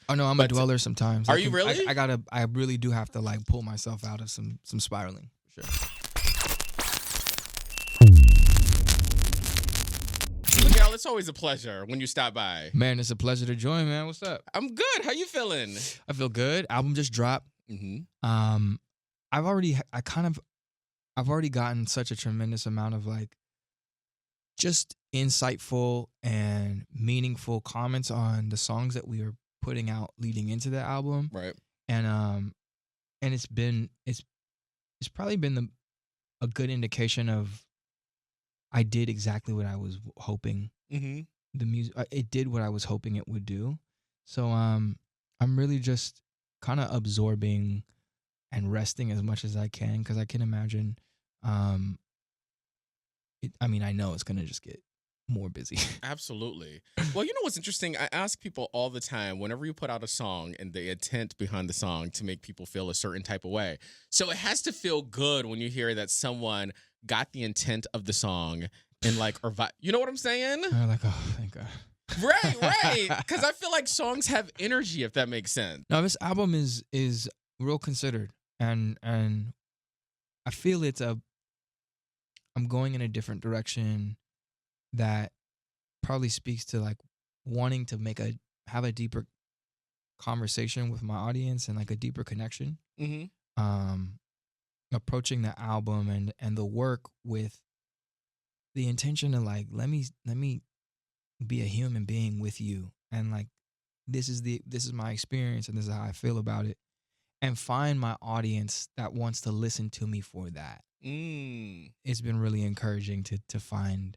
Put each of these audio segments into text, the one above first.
Oh no, I'm a dweller sometimes. Are you really? I really do have to like pull myself out of some spiraling. For sure. Miguel, it's always a pleasure when you stop by. Man, it's a pleasure to join, man. What's up? I'm good. How you feeling? I feel good. Album just dropped. Mm-hmm. I've already gotten such a tremendous amount of like just insightful and meaningful comments on the songs that we are putting out leading into the album. Right. And it's probably been a good indication of I did exactly what I was hoping. Mm-hmm. The music, it did what I was hoping it would do. So I'm really just kind of absorbing and resting as much as I can, because I can imagine. I know it's gonna just get more busy. Absolutely. Well, you know what's interesting? I ask people all the time, whenever you put out a song and the intent behind the song to make people feel a certain type of way. So it has to feel good when you hear that someone got the intent of the song and like, you know what I'm saying? I'm like, oh, thank God. Right. Because I feel like songs have energy, if that makes sense. No, this album is real considered, and I feel I'm going in a different direction that probably speaks to like wanting to have a deeper conversation with my audience and like a deeper connection. Mm-hmm. Approaching the album and the work with the intention of like, let me be a human being with you, and like this is my experience and this is how I feel about it, and find my audience that wants to listen to me for that. It's been really encouraging to find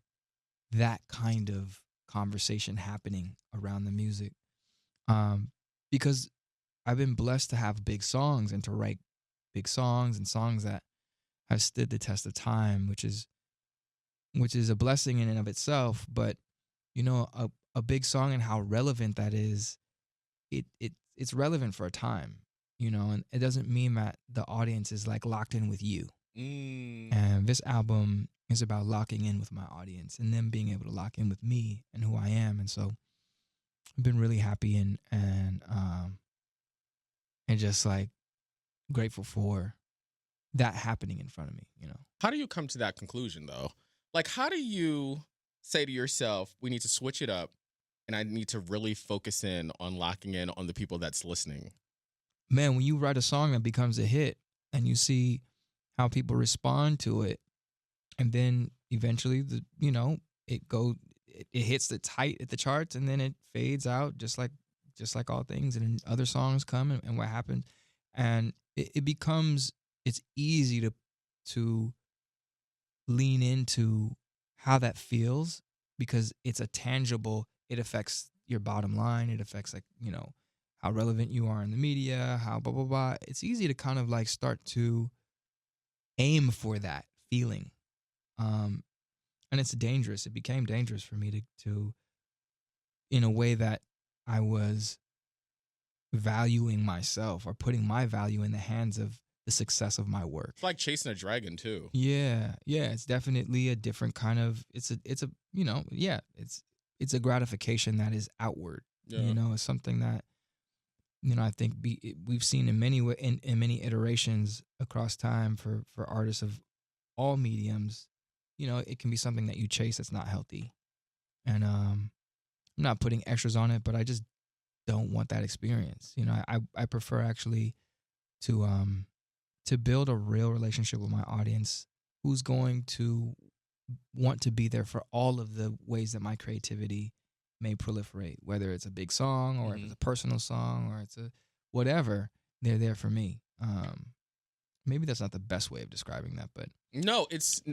that kind of conversation happening around the music, because I've been blessed to have big songs and to write big songs and songs that have stood the test of time, which is a blessing in and of itself. But you know, a big song and how relevant that is, it's relevant for a time, you know, and it doesn't mean that the audience is like locked in with you. And this album is about locking in with my audience and them being able to lock in with me and who I am. And so I've been really happy and just like grateful for that happening in front of me, you know. How do you come to that conclusion though? Like, how do you say to yourself, we need to switch it up and I need to really focus in on locking in on the people that's listening? Man, when you write a song that becomes a hit and you see how people respond to it, and then eventually it hits the height at the charts, and then it fades out just like all things, and then other songs come and what happens, and it's easy to lean into how that feels, because it's a tangible, it affects your bottom line, it affects like, you know, how relevant you are in the media, how blah blah blah. It's easy to kind of like start to aim for that feeling, and it's dangerous. It became dangerous for me to in a way that I was valuing myself or putting my value in the hands of the success of my work. It's like chasing a dragon too. Yeah, it's definitely a different kind of. It's a it's a gratification that is outward. Yeah. You know, it's something that, you know, I think we've seen in many iterations across time for artists of all mediums. You know, it can be something that you chase that's not healthy, and I'm not putting extras on it, but I just don't want that experience. You know, I prefer actually to build a real relationship with my audience who's going to want to be there for all of the ways that my creativity may proliferate, whether it's a big song or if it's a personal song or it's a whatever, they're there for me. Maybe that's not the best way of describing that, but no,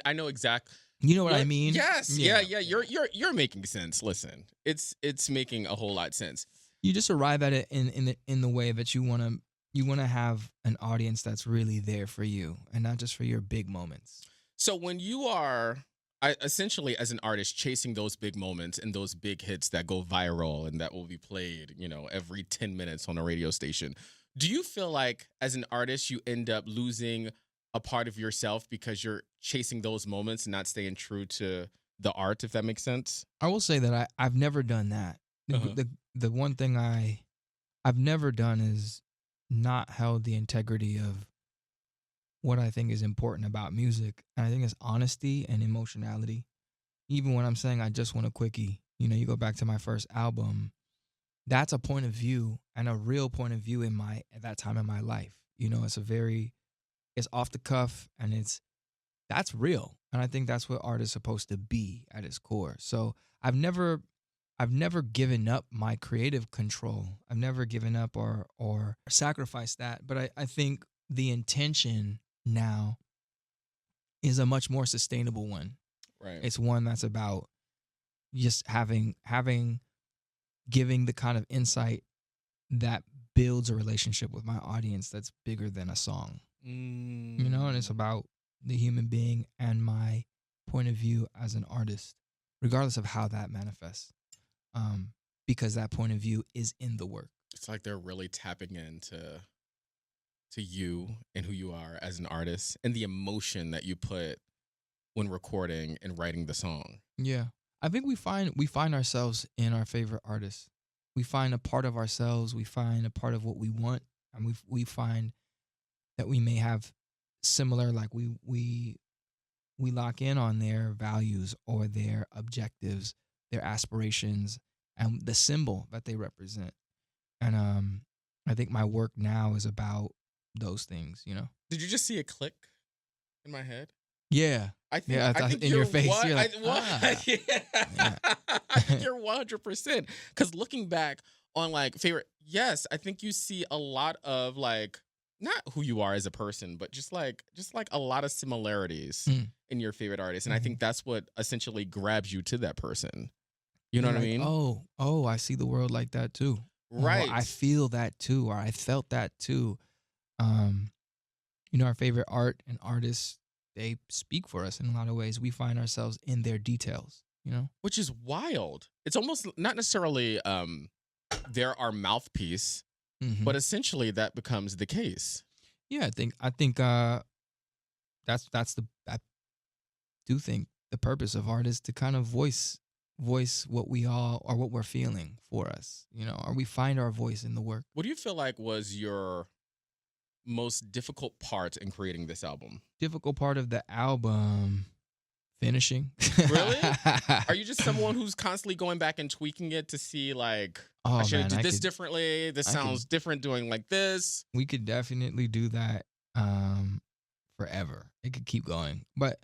I know exactly. You know what I mean? Yes. Yeah. You're making sense. Listen, it's making a whole lot of sense. You just arrive at it in the way that you want to have an audience that's really there for you and not just for your big moments. So when you are essentially as an artist chasing those big moments and those big hits that go viral and that will be played, you know, every 10 minutes on a radio station, do you feel like as an artist you end up losing a part of yourself because you're chasing those moments and not staying true to the art, if that makes sense? I will say that I've never done that. The one thing I I've never done is not held the integrity of what I think is important about music. And I think it's honesty and emotionality. Even when I'm saying I just want a quickie, you go back to my first album, that's a point of view and a real point of view at that time in my life. It's off the cuff and that's real. And I think that's what art is supposed to be at its core. So I've never given up my creative control. I've never given up or sacrificed that. But I think the intention now is a much more sustainable one. Right. It's one that's about just giving the kind of insight that builds a relationship with my audience that's bigger than a song. And it's about the human being and my point of view as an artist, regardless of how that manifests. Because that point of view is in the work. It's like they're really tapping into you and who you are as an artist and the emotion that you put when recording and writing the song. Yeah. I think we find ourselves in our favorite artists. We find a part of ourselves, we find a part of what we want, and we find that we may have similar, like we lock in on their values or their objectives, their aspirations, and the symbol that they represent. And I think my work now is about those things, Did you just see a click in my head? Yeah. I think in your face. You're like, Yeah. I think you're 100%. Because looking back on like favorite, yes, I think you see a lot of like not who you are as a person, but just like a lot of similarities in your favorite artist, and I think that's what essentially grabs you to that person. You know what I mean? Oh, I see the world like that too. Right. Or I feel that too, or I felt that too. Our favorite art and artists, they speak for us in a lot of ways. We find ourselves in their details, Which is wild. It's almost not necessarily they're our mouthpiece, but essentially that becomes the case. Yeah, I think I do think the purpose of art is to kind of voice what we all or what we're feeling for us, or we find our voice in the work. What do you feel like was your most difficult part in creating this album? Difficult part of the album, finishing. Really? Are you just someone who's constantly going back and tweaking it to see like, I should have did this differently? This sounds different doing like this. We could definitely do that forever. It could keep going. But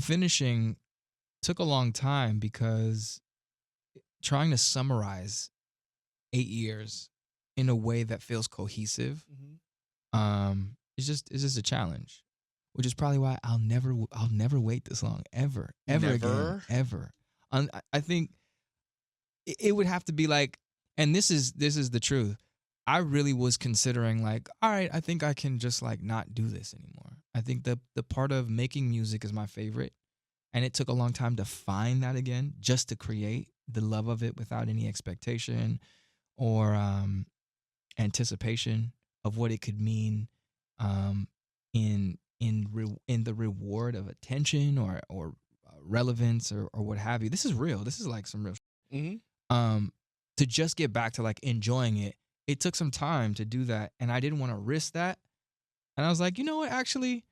finishing took a long time because trying to summarize 8 years in a way that feels cohesive, it's just a challenge. Which is probably why I'll never wait this long ever again, ever. I think it would have to be like, and this is the truth. I really was considering like, all right, I think I can just like not do this anymore. I think the part of making music is my favorite, and it took a long time to find that again, just to create the love of it without any expectation or anticipation of what it could mean in the reward of attention or relevance or what have you. This is real. This is like some real. To just get back to like enjoying it, it took some time to do that, and I didn't want to risk that. And I was like, you know what? Actually,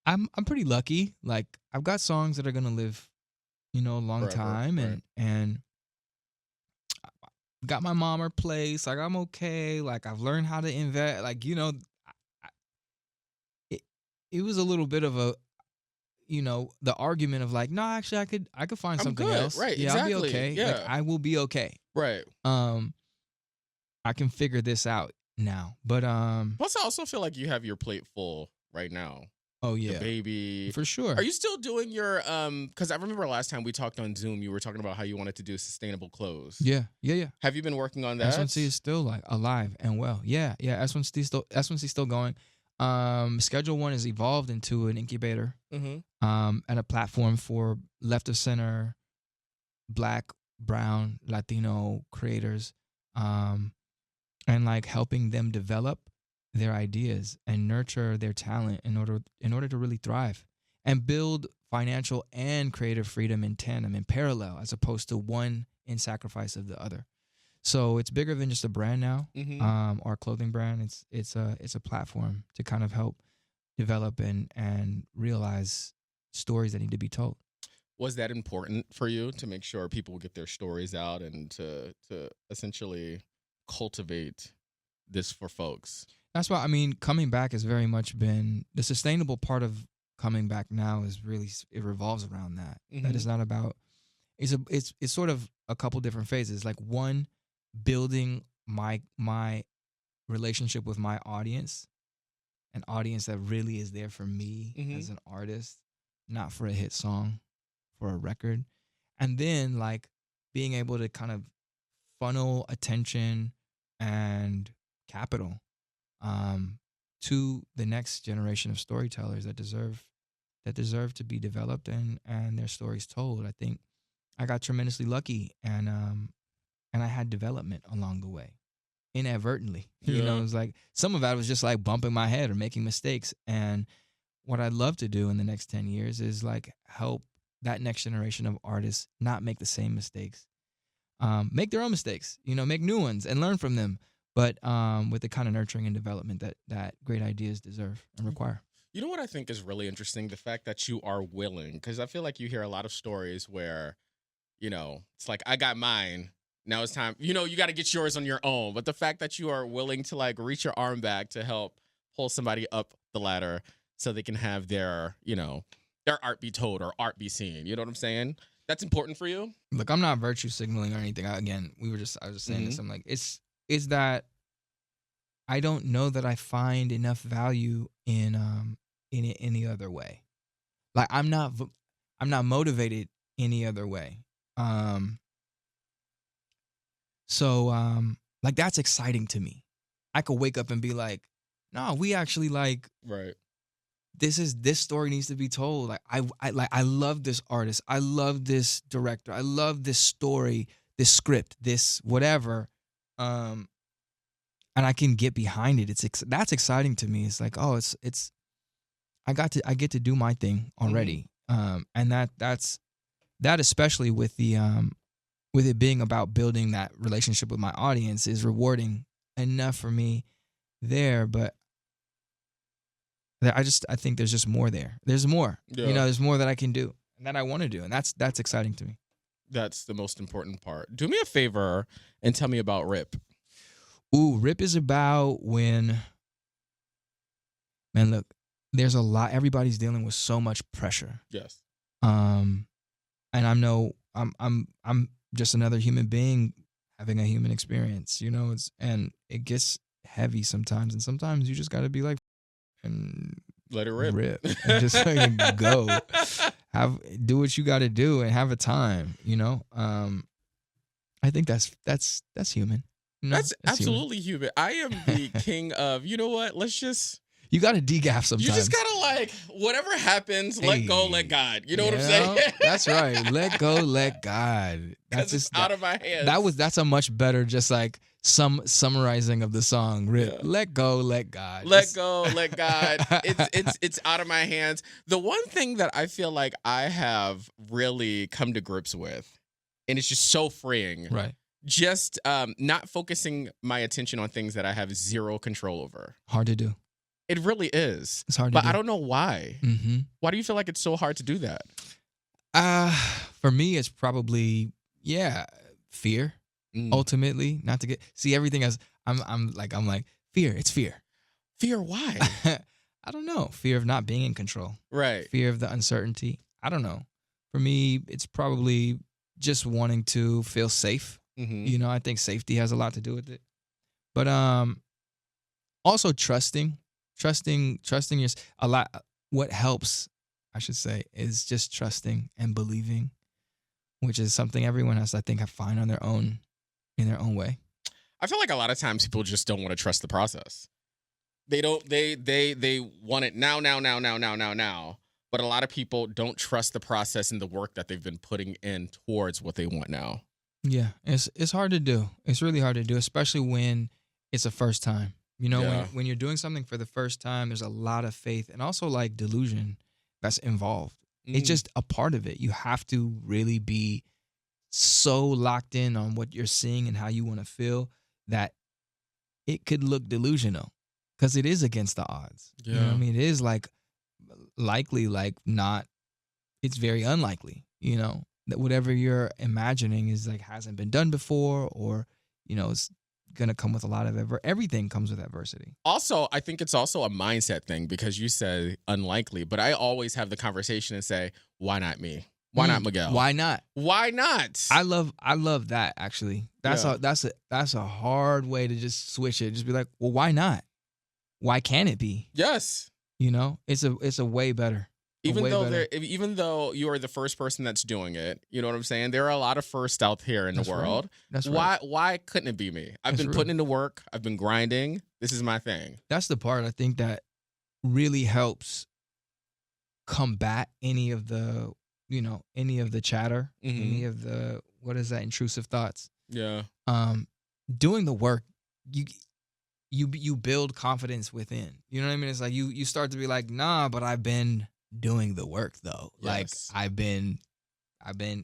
I'm pretty lucky. Like I've got songs that are gonna live, a long Forever, time, right. and got my mom her place. Like I'm okay. Like I've learned how to invest. Like it was a little bit of a, the argument of like, no, actually I could find something good. else. Right, Yeah, exactly. I'll be okay. Yeah. Like I will be okay. Right. I can figure this out now. But Plus, I also feel like you have your plate full right now. oh yeah, The baby. for sure. Are you still doing your because I remember last time we talked on Zoom, you were talking about how you wanted to do sustainable clothes. Yeah. Have you been working on that? S1C is still like alive and well. Yeah. S1C still going. Schedule 1 is evolved into an incubator. And a platform for left of center, Black, Brown, Latino creators, and like helping them develop their ideas and nurture their talent in order to really thrive and build financial and creative freedom in tandem, in parallel, as opposed to one in sacrifice of the other. So it's bigger than just a brand now, Mm-hmm. or a clothing brand. It's a platform to kind of help develop and realize stories that need to be told. Was that important for you to make sure people get their stories out and to essentially cultivate this for folks? That's why, I mean, coming back has very much been the sustainable part of coming back now is really, it revolves around that. That Mm-hmm. is not about, it's sort of a couple different phases. Like, one, building my relationship with my audience, an audience that really is there for me Mm-hmm. as an artist, not for a hit song, for a record. And then, like, being able to kind of funnel attention and capital, um, to the next generation of storytellers that deserve to be developed and their stories told. I think I got tremendously lucky, and I had development along the way, inadvertently. Yeah. It's like some of that was just like bumping my head or making mistakes. And what I'd love to do in the next 10 years is like help that next generation of artists not make the same mistakes, make their own mistakes, make new ones and learn from them, but with the kind of nurturing and development that great ideas deserve and require. You know what I think is really interesting? The fact that you are willing, because I feel like you hear a lot of stories where, it's like, I got mine. Now it's time, you got to get yours on your own. But the fact that you are willing to like reach your arm back to help pull somebody up the ladder so they can have their art be told or art be seen. You know what I'm saying? That's important for you. Look, I'm not virtue signaling or anything. I was just saying this. I'm like, it's that I don't know that I find enough value in it any other way. Like, I'm not motivated any other way. So like, that's exciting to me. I could wake up and be like, no, we actually like, Right. this story needs to be told. Like, I love this artist. I love this director. I love this story, this script, this whatever. And I can get behind it. That's exciting to me. It's like, oh, it's I get to do my thing already. And that especially with with it being about building that relationship with my audience is rewarding enough for me there. But I think there's just more there. There's more. Yeah. There's more that I can do and that I want to do, and that's exciting to me. That's the most important part. Do me a favor and tell me about Rip. Ooh, Rip is about when, man, look, there's a lot. Everybody's dealing with so much pressure. Yes. And I'm just another human being having a human experience. And it gets heavy sometimes, and sometimes you just got to be like, and let it rip, and just like go, do what you got to do, and have a time. I think that's human. That's absolutely human. human. I am the king of, you know what? You got to degaff sometimes. You just got to like, whatever happens, let go, let God. You know what I'm saying? That's right. Let go, let God. That's just out of my hands. That's a much better, just like some summarizing of the song. Rip. Yeah. Let go, let God. Let go, let God. It's out of my hands. The one thing that I feel like I have really come to grips with, and it's just so freeing. Right. Just not focusing my attention on things that I have zero control over. Hard to do. It really is. It's hard to do. But I don't know why. Mm-hmm. Why do you feel like it's so hard to do that? For me, it's probably, fear. Ultimately, not to see everything as I'm like fear. It's fear. Fear why? I don't know. Fear of not being in control. Right. Fear of the uncertainty. I don't know. For me, it's probably just wanting to feel safe. Mm-hmm. I think safety has a lot to do with it. But also trusting your a lot. What helps, I should say, is just trusting and believing, which is something everyone has, I think, I find in their own way. I feel like a lot of times people just don't want to trust the process. They don't. They want it now. But a lot of people don't trust the process and the work that they've been putting in towards what they want now. Yeah, it's hard to do. It's really hard to do, especially when it's a first time. When you're doing something for the first time, there's a lot of faith and also like delusion that's involved. It's just a part of it. You have to really be so locked in on what you're seeing and how you want to feel that it could look delusional because it is against the odds. You know what I mean? It is like likely, like not, it's very unlikely, you know, that whatever you're imagining is like hasn't been done before, or, you know, it's going to come with a lot of everything comes with adversity. Also, I think it's also a mindset thing because you said unlikely, but I always have the conversation and say, why not me? Why not Miguel? Why not? Why not? I love that actually. That's a hard way to just switch it. Just be like, well, why not? Why can't it be? Yes. You know, it's a way better. Even though you are the first person that's doing it, you know what I'm saying? There are a lot of firsts out here in the world. Right. That's right. Why couldn't it be me? I've been putting into work. I've been grinding. This is my thing. That's the part I think that really helps combat any of the chatter, any of the, what is that, intrusive thoughts. Yeah. Doing the work, you build confidence within. You know what I mean? It's like you start to be like, nah, but I've been doing the work though. Yes. Like I've been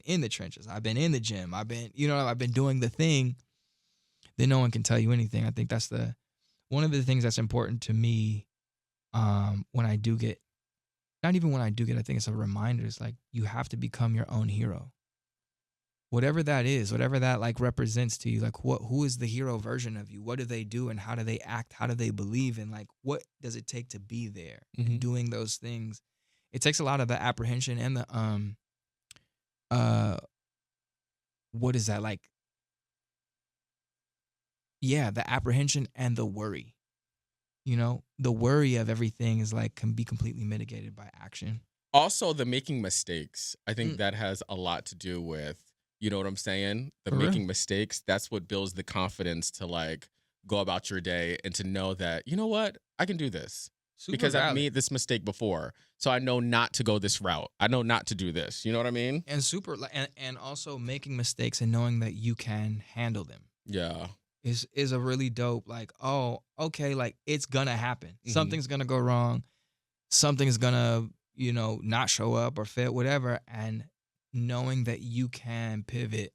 in the trenches. I've been in the gym. I've been doing the thing. Then no one can tell you anything. I think that's one of the things that's important to me. When I do get, not even when I do get, I think it's a reminder. It's like you have to become your own hero. Whatever that is, whatever that like represents to you, like who is the hero version of you? What do they do and how do they act? How do they believe? And like, what does it take to be there and doing those things? It takes a lot of the apprehension and the what is that like? Yeah, the apprehension and the worry. You know, the worry of everything is like can be completely mitigated by action. Also, the making mistakes. I think that has a lot to do with, you know what I'm saying? The making mistakes, that's what builds the confidence to like go about your day and to know that, you know what, I can do this. Because I've made this mistake before. So I know not to go this route. I know not to do this. You know what I mean? And also making mistakes and knowing that you can handle them. Yeah. Is a really dope, like, oh, okay, like it's gonna happen. Something's gonna go wrong. Something's gonna, you know, not show up or fail, whatever. And knowing that you can pivot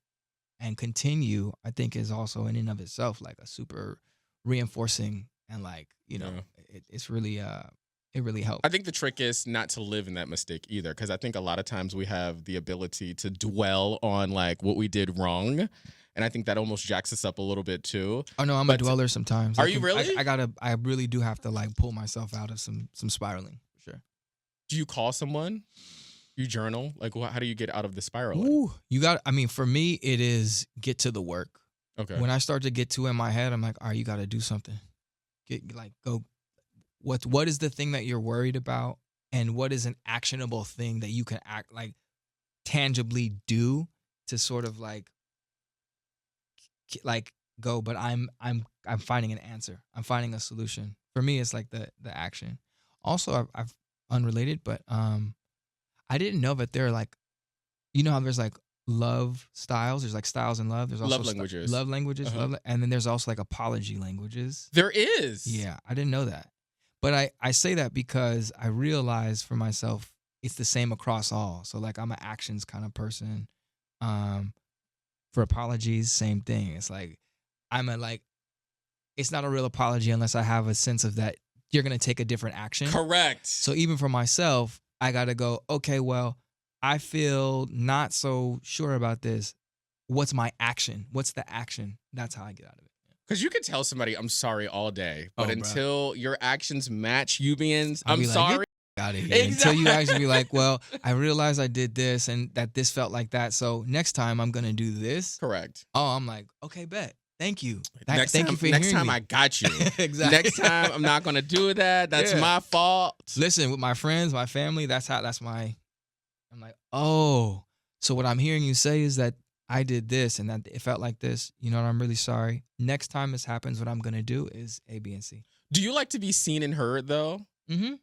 and continue, I think is also in and of itself like a super reinforcing and like, you know, it's really it really helps. I think the trick is not to live in that mistake either, because I think a lot of times we have the ability to dwell on like what we did wrong. And I think that almost jacks us up a little bit too. Oh no, I'm a dweller sometimes. Are you really? I really do have to like pull myself out of some spiraling for sure. Do you call someone? You journal? Like how do you get out of the spiral? Ooh, for me, it is get to the work. Okay. When I start to get too in my head, I'm like, all right, you got to do something. Go. What is the thing that you're worried about, and what is an actionable thing that you can tangibly do to sort of like go, but I'm finding an answer. I'm finding a solution. For me, it's like the action. Also, I've unrelated, but I didn't know that there are like, you know how there's like love styles. There's like styles in love. There's also love languages. Love languages. And then there's also like apology languages. There is. Yeah, I didn't know that. But I say that because I realize for myself it's the same across all. So like I'm an actions kind of person. For apologies, same thing. It's like it's not a real apology unless I have a sense of that you're gonna take a different action. Correct. So even for myself, I gotta go, okay, well, I feel not so sure about this. What's my action? What's the action? That's how I get out of it. Because you can tell somebody, I'm sorry all day, but until your actions match you being, I'm sorry. Out of here. Exactly. Until you actually be like, well, I realized I did this and that this felt like that. So next time I'm going to do this. Correct. Oh, I'm like, okay, bet. Thank you. Next time I got you. Exactly. Next time I'm not going to do that. That's my fault. Listen, with my friends, my family, I'm like, oh, so what I'm hearing you say is that I did this and that it felt like this. You know what? I'm really sorry. Next time this happens, what I'm going to do is A, B, and C. Do you like to be seen and heard though? Mm-hmm.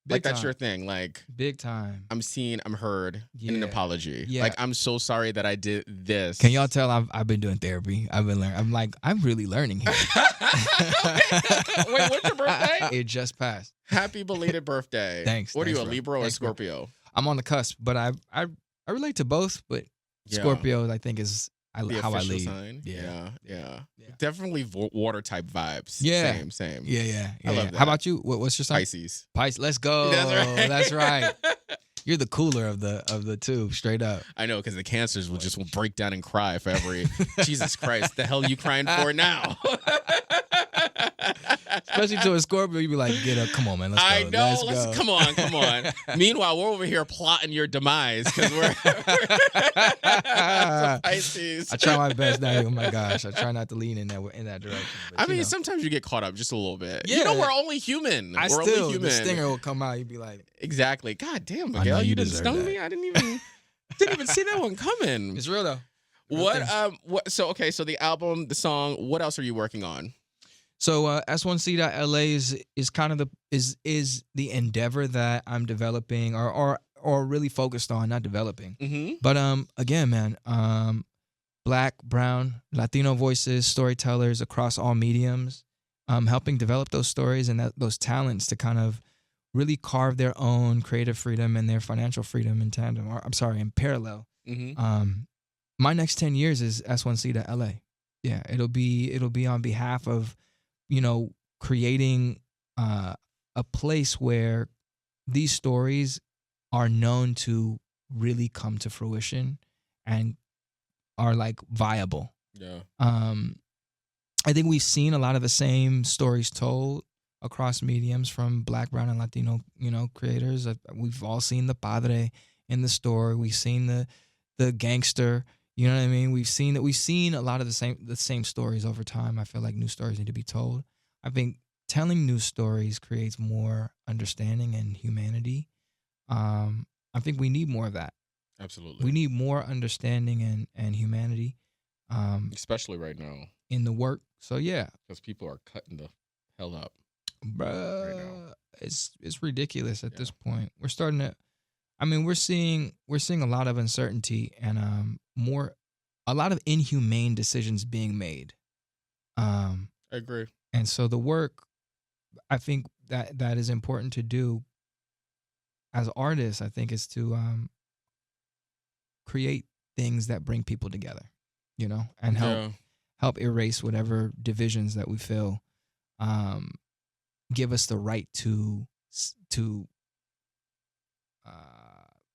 Like that's your thing, like big time. I'm seen, I'm heard in an apology. Yeah. Like I'm so sorry that I did this. Can y'all tell I've been doing therapy? I've been learning. I'm really learning here. Wait, what's your birthday? It just passed. Happy belated birthday. Thanks. What are you, a bro. Libra or a Scorpio? I'm on the cusp, but I relate to both. But Yeah. Scorpio, I think, is The how I official lead. sign. Yeah. Yeah. Yeah. Definitely water type vibes. Yeah. Same. Yeah. I love How that. about you? What's your sign? Pisces. Pisces. Let's go. That's right. You're the cooler of the two, straight up. I know, because the Cancers will just break down and cry for every Jesus Christ, the hell you crying for now? Especially to a Scorpio, you'd be like, get up, come on, man, let's go. I know. Let's go. Come on. Meanwhile, we're over here plotting your demise because we're Pisces. I try my best now. Oh my gosh, I try not to lean in that direction. But, I mean, sometimes you get caught up just a little bit. Yeah. We're only human. We're still, only human. the stinger will come out. You'd be like, exactly. God damn, Miguel, you didn't stung me. I didn't even see that one coming. It's real though. So the album, the song, what else are you working on? So S1C.LA is kind of is the endeavor that I'm developing or really focused on, not developing. Mm-hmm. But again, man, Black, Brown, Latino voices, storytellers across all mediums, helping develop those stories and those talents to kind of really carve their own creative freedom and their financial freedom in tandem. Or in parallel. Mm-hmm. My next 10 years is S1C.LA. Yeah, it'll be on behalf of, creating a place where these stories are known to really come to fruition and are like viable. Yeah. I think we've seen a lot of the same stories told across mediums from Black, Brown, and Latino, creators. We've all seen the padre in the story. We've seen the gangster. You know what I mean? We've seen a lot of the same stories over time. I feel like new stories need to be told. I think telling new stories creates more understanding and humanity. I think we need more of that. Absolutely. We need more understanding and humanity. Especially right now. In the work. So yeah. Because people are cutting the hell up. Bruh, right now. It's ridiculous at this point. We're starting to we're seeing a lot of uncertainty and a lot of inhumane decisions being made. I agree. And so the work, I think that is important to do as artists, I think, is to create things that bring people together, and help erase whatever divisions that we feel, give us the right to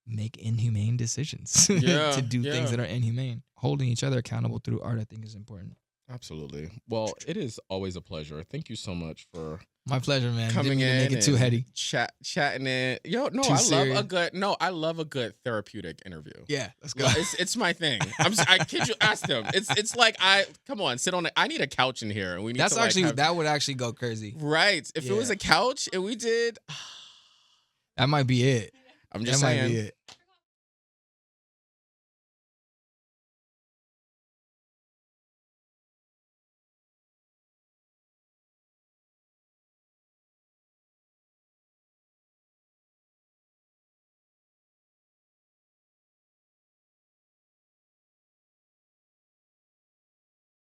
make inhumane decisions, to do things that are inhumane. Holding each other accountable through art, I think, is important. Absolutely. Well, it is always a pleasure. Thank you so much for my pleasure, man. Coming Didn't in, make it too heady. Chatting it. I love a good therapeutic interview. Yeah, let's go. Well, it's my thing. I kid you, ask them. It's like come on, sit on it. I need a couch in here, and we need. That's to that would actually go crazy. Right. If it was a couch and we did, that might be it. I'm just that saying. Might be it.